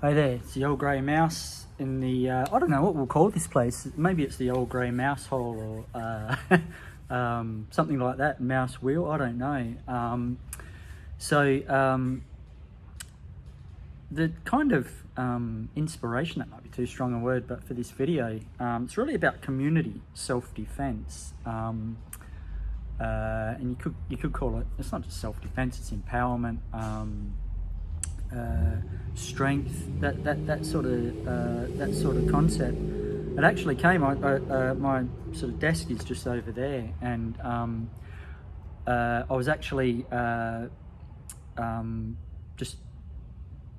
Hey there, it's the old grey mouse in the, I don't know what we'll call this place. Maybe it's the old grey mouse hole or something like that, mouse wheel, I don't know. The kind of inspiration, that might be too strong a word, but for this video, it's really about community self-defense. And you could call it, it's not just self-defense, it's empowerment, strength, that sort of concept. It actually came. My sort of desk is just over there, and I was actually just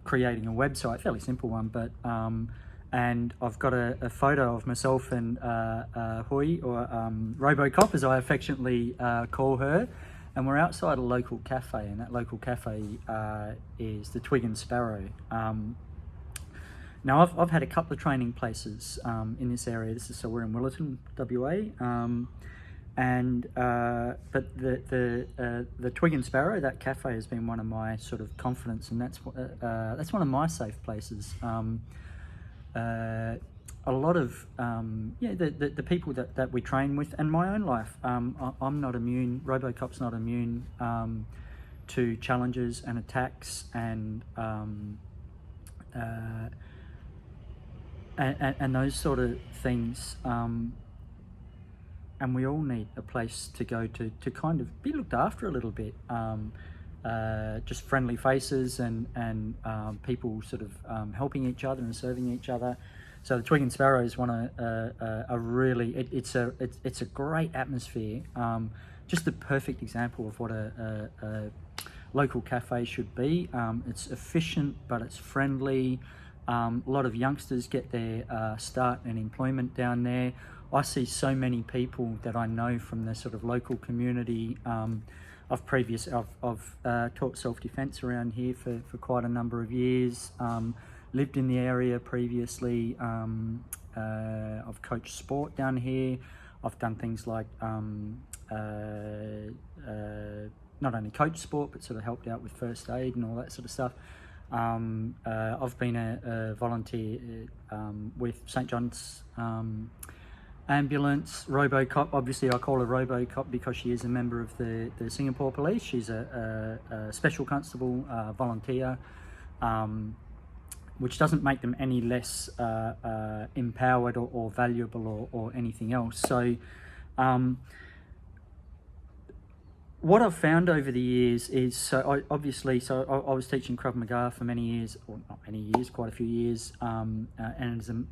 creating a website, fairly simple one, but and I've got a photo of myself and Hui, or Robocop as I affectionately call her. And we're outside a local cafe, and that local cafe is the Twig and Sparrow. Now, I've had a couple of training places in this area. So we're in Willerton, WA, but the Twig and Sparrow, that cafe, has been one of my sort of confidence, and that's one of my safe places. A lot of the people that we train with, and my own life, I'm not immune, Robocop's not immune to challenges and attacks and those sort of things, and we all need a place to go to kind of be looked after a little bit, just friendly faces and people sort of helping each other and serving each other. So the Twig and Sparrow is it's a great atmosphere, just the perfect example of what a local cafe should be. It's efficient, but it's friendly. A lot of youngsters get their start and employment down there. I see so many people that I know from the sort of local community. I've taught self-defense around here for quite a number of years. Lived in the area previously. I've coached sport down here. I've done things like not only coached sport, but sort of helped out with first aid and all that sort of stuff. I've been a volunteer with St. John's Ambulance, Robocop. Obviously I call her Robocop because she is a member of the Singapore Police. She's a special constable, volunteer, which doesn't make them any less empowered or valuable or anything else. So what I've found over the years is, I was teaching Krav Maga for many years, or not many years, quite a few years, and it's an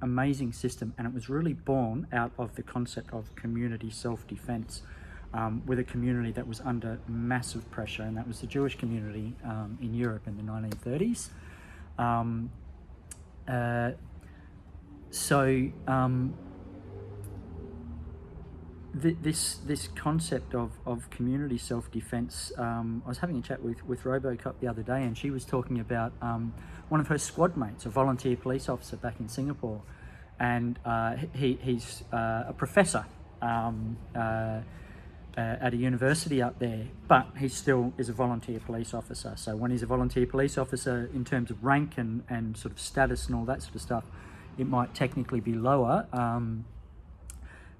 amazing system, and it was really born out of the concept of community self-defense, with a community that was under massive pressure, and that was the Jewish community in Europe in the 1930s. This concept of community self-defense, I was having a chat with Robocop the other day, and she was talking about one of her squad mates, a volunteer police officer back in Singapore, and he's a professor at a university up there, but he still is a volunteer police officer. So when he's a volunteer police officer, in terms of rank and sort of status and all that sort of stuff, it might technically be lower.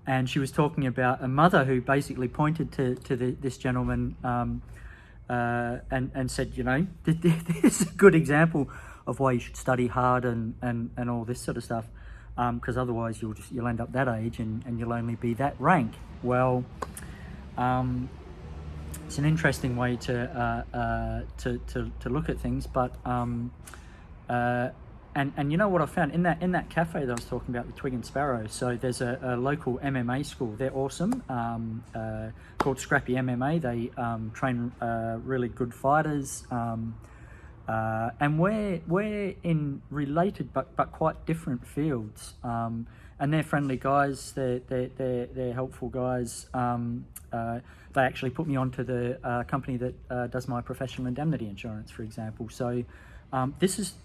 And she was talking about a mother who basically pointed to this gentleman and said, you know, this is a good example of why you should study hard and all this sort of stuff, because otherwise you'll end up that age and you'll only be that rank. Well, it's an interesting way to look at things, but and you know what I found in that cafe that I was talking about, the Twig and Sparrow. So there's a local MMA school. They're awesome, called Scrappy MMA. They train really good fighters, and we're in related but quite different fields. And they're friendly guys. They're helpful guys. They actually put me onto the company that does my professional indemnity insurance, for example. So this is.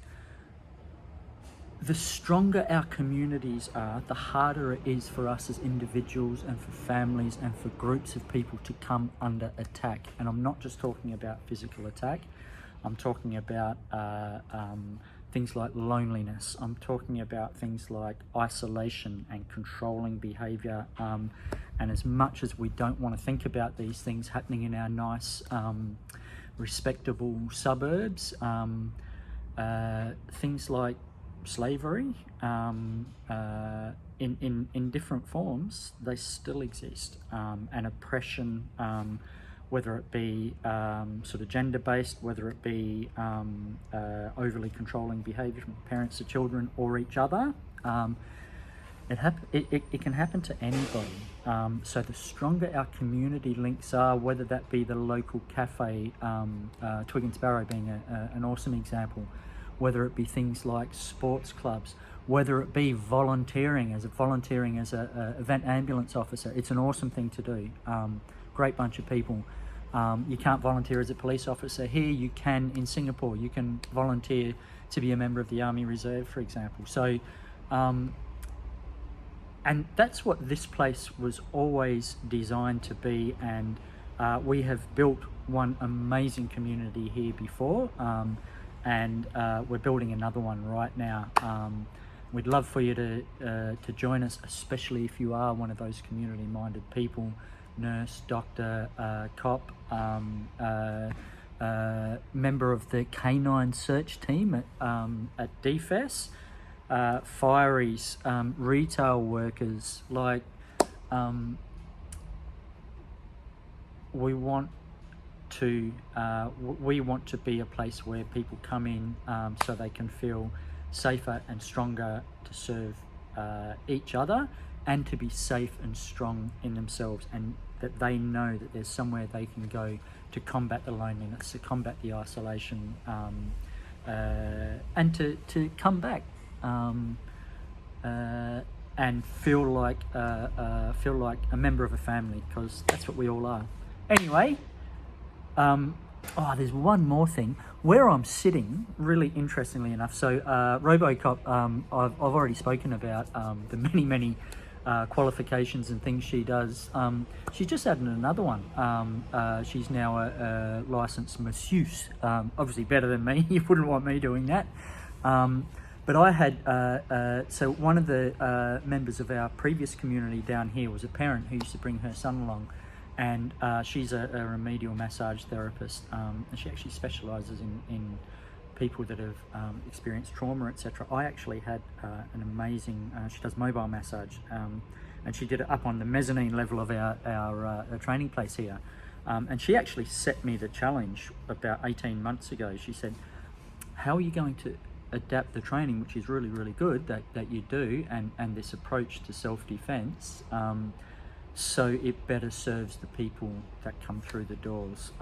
The stronger our communities are, the harder it is for us as individuals and for families and for groups of people to come under attack. And I'm not just talking about physical attack. I'm talking about things like loneliness. I'm talking about things like isolation and controlling behaviour. And as much as we don't want to think about these things happening in our nice, respectable suburbs, things like slavery, in different forms, they still exist, and oppression, whether it be sort of gender-based, whether it be overly controlling behaviour from parents to children or each other. It can happen to anybody. So the stronger our community links are, whether that be the local cafe, Twig and Sparrow being an awesome example, whether it be things like sports clubs, whether it be volunteering as a event ambulance officer. It's an awesome thing to do. Great bunch of people. You can't volunteer as a police officer here. You can in Singapore. You can volunteer to be a member of the Army Reserve, for example. So, and that's what this place was always designed to be. And we have built one amazing community here before, and we're building another one right now. We'd love for you to join us, especially if you are one of those community-minded people, nurse, doctor, cop, member of the canine search team at DFES, fireys, retail workers. Like, we want to be a place where people come in so they can feel safer and stronger to serve each other, and to be safe and strong in themselves, and that they know that there's somewhere they can go to combat the loneliness, to combat the isolation, and to come back and feel like a member of a family, because that's what we all are. Anyway, there's one more thing. Where I'm sitting, really interestingly enough, so RoboCop, I've already spoken about the many qualifications and things she does. She's just added another one. She's now a licensed masseuse. Obviously better than me. You wouldn't want me doing that. But I had, so one of the members of our previous community down here was a parent who used to bring her son along, and she's a remedial massage therapist, and she actually specialises in people that have experienced trauma, etc. I actually had an amazing, she does mobile massage, and she did it up on the mezzanine level of our training place here. And she actually set me the challenge about 18 months ago. She said, how are you going to adapt the training, which is really, really good, that you do, and this approach to self-defense, so it better serves the people that come through the doors.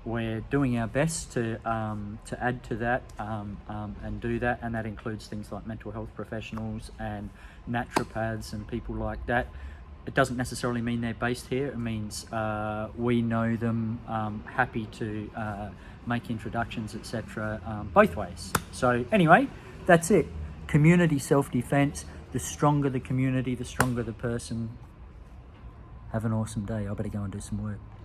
We're doing our best to add to that and do that, and that includes things like mental health professionals and naturopaths and people like that. It doesn't necessarily mean they're based here. It means we know them, happy to make introductions, etc. Both ways. So anyway, that's it. Community self-defense. The stronger the community, the stronger the person. Have an awesome day. I better go and do some work.